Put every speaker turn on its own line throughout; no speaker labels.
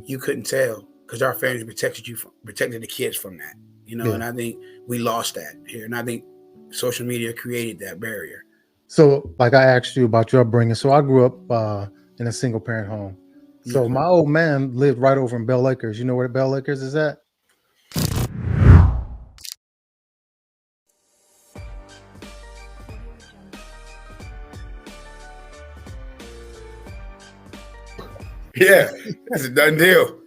you couldn't tell because our families protected the kids from that, and I think we lost that here. And I think social media created that barrier.
So, like I asked you about your upbringing. So I grew up in a single parent home. So my old man lived right over in Bell Acres. You know where Bell Acres is at?
Yeah, it's a done deal.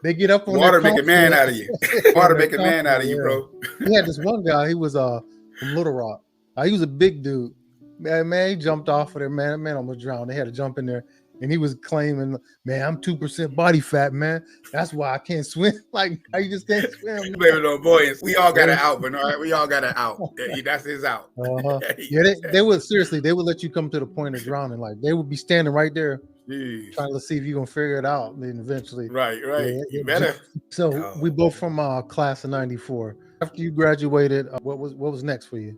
They get up on
water, make a man out of you. Water, make a man out of you, bro.
We had this one guy. He was from Little Rock. He was a big dude. Man, he jumped off of there. Man almost drowned. They had to jump in there, and he was claiming, "Man, I'm 2% body fat, man. That's why I can't swim. Like, you just can't swim."
Blame it on boys. We all got an out, but all right, we all got an out. That's his out.
Yeah, they would seriously. They would let you come to the point of drowning. Like, they would be standing right there.
Jeez.
Trying to see if you're gonna figure it out. Then eventually,
right. You better.
So we both from class of '94. After you graduated, what was next for you?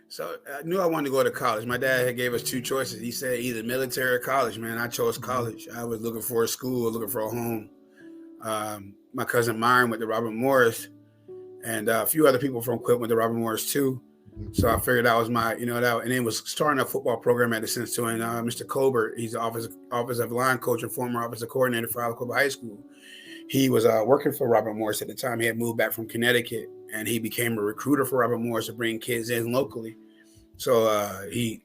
So I knew I wanted to go to college. My dad had gave us two choices. He said either military or college. Man, I chose college. I was looking for a school, looking for a home. My cousin Myron went to Robert Morris, and a few other people from Quip went to Robert Morris too. So I figured that was my, and then was starting a football program at the sense to, and Mr. Colbert, he's the offensive line coach and former offensive coordinator for Aliquippa High School. He was working for Robert Morris at the time. He had moved back from Connecticut, and he became a recruiter for Robert Morris to bring kids in locally. So he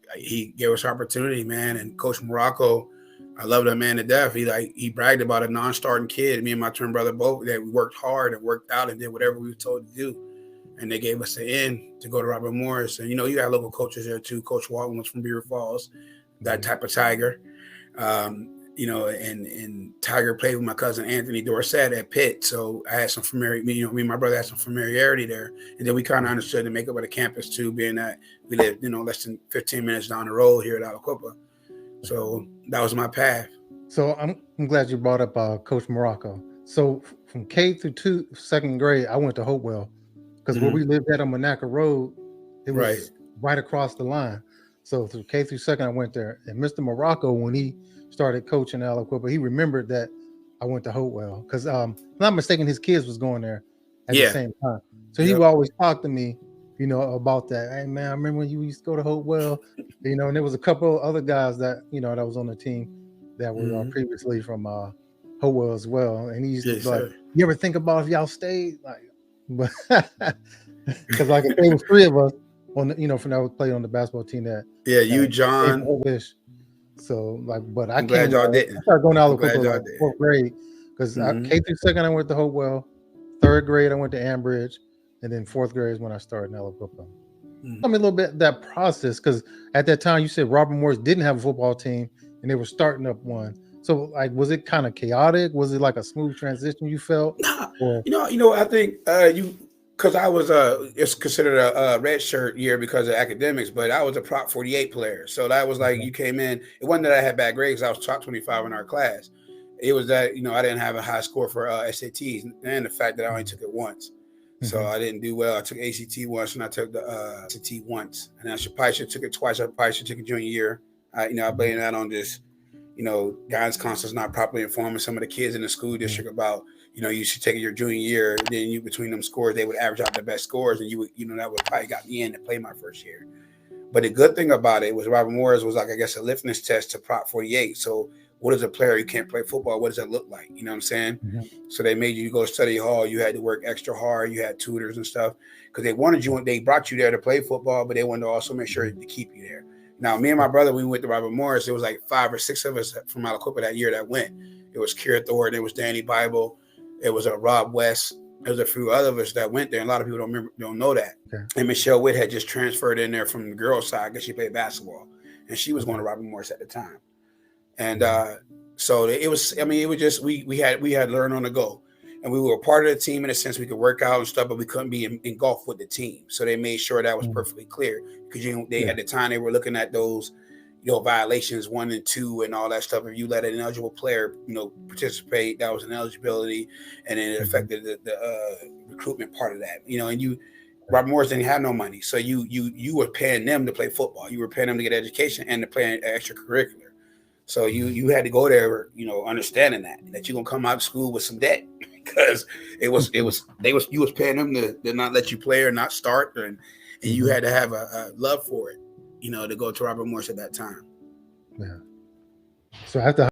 gave us opportunity, man. And Coach Morocco, I love that man to death. He bragged about a non-starting kid. Me and my twin brother both, that we worked hard and worked out and did whatever we were told to do. And they gave us an in to go to Robert Morris. And, you got local coaches there too. Coach Walton was from Beaver Falls, that type of Tiger. And Tiger played with my cousin Anthony Dorsett at Pitt. So I had some familiarity, me and my brother had some familiarity there. And then we kind of understood the makeup of the campus too, being that we lived, less than 15 minutes down the road here at Aliquippa. So that was my path.
So I'm glad you brought up Coach Morocco. So from K through second grade, I went to Hopewell. Because where we lived at on Monaca Road, it was right across the line. So through K through second, I went there. And Mr. Morocco, when he started coaching Aliquippa, he remembered that I went to Hopewell. Because if I'm not mistaken, his kids was going there at the same time. So he would always talk to me, about that. Hey, man, I remember when you used to go to Hopewell, and there was a couple other guys that, that was on the team that were previously from Hopewell as well. And he used to be like, you ever think about if y'all stayed? Like, but because like there was three of us on from that played on the basketball team that
you John
so but
I'm glad y'all didn't.
I started going to Aliquippa in fourth grade because K through second I went to Hopewell, third grade I went to Ambridge, and then fourth grade is when I started in Aliquippa. Tell me a little bit that process, because at that time you said Robert Morris didn't have a football team and they were starting up one. So, like, was it kind of chaotic? Was it like a smooth transition you felt?
Or? I think because I was it's considered a red shirt year because of academics, but I was a Prop 48 player. So that was like you came in. It wasn't that I had bad grades. I was top 25 in our class. It was that, I didn't have a high score for SATs and the fact that I only took it once. So I didn't do well. I took ACT once and I took the SAT once. And I probably should have took it twice. I probably should have took it junior year. I blame that on just, guidance counselors not properly informing some of the kids in the school district about, you should take it your junior year. Then between them scores, they would average out the best scores. And that would probably got me in to play my first year. But the good thing about it was Robert Morris was like, I guess, a litmus test to Prop 48. So what is a player who can't play football? What does that look like? You know what I'm saying? So they made you go to study hall. You had to work extra hard. You had tutors and stuff because they wanted you. They brought you there to play football, but they wanted to also make sure to keep you there. Now, me and my brother, we went to Robert Morris. It was like 5 or 6 of us from Aliquippa that year that went. It was Kira Thornton. It was Danny Bible. It was Rob West. There was a few other of us that went there. And a lot of people don't know that. Okay. And Michelle Witt had just transferred in there from the girls' side because she played basketball. And she was going to Robert Morris at the time. And so it was just, we had learned on the go. And we were a part of the team in a sense we could work out and stuff, but we couldn't be engulfed with the team. So they made sure that was perfectly clear because at the time they were looking at those, violations 1 and 2 and all that stuff. If you let an ineligible player, participate, that was an eligibility, and then it affected the recruitment part of that. And Robert Morris didn't have no money, so you were paying them to play football. You were paying them to get education and to play an extracurricular. So you had to go there, you know, understanding that you're gonna come out of school with some debt because you was paying them to not let you play or not start, and you had to have a love for it, you know, to go to Robert Morris at that time.
Yeah. So after